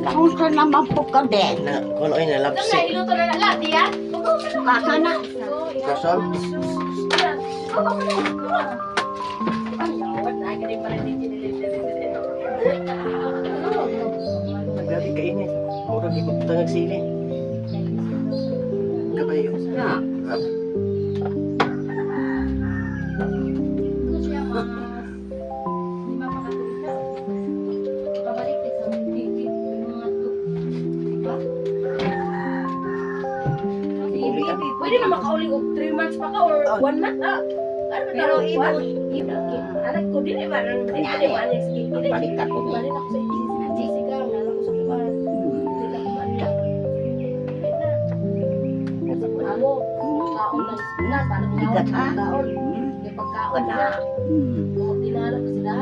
Kung ka naman po ka din. Na, kung ano na, Ito na, lapsik. iluto na lang. Diya? Baka na. Kasol? Nagdali kainit. Murag ikot tangag sili. Kabayo. Na. Pwede na makauling og 3 months pa ka or 1 month na. Pero iba, anak ko din eh, parang hindi ko din maanay sa gigit. Balik ako din. Balik ako sa Jessica, meron ko sa kuwan. Hindi na kumanda. Amo, kaon lang sila, parang Bigat, ha? kaon. Kaya pagkaon na, kung dinarap ko sila,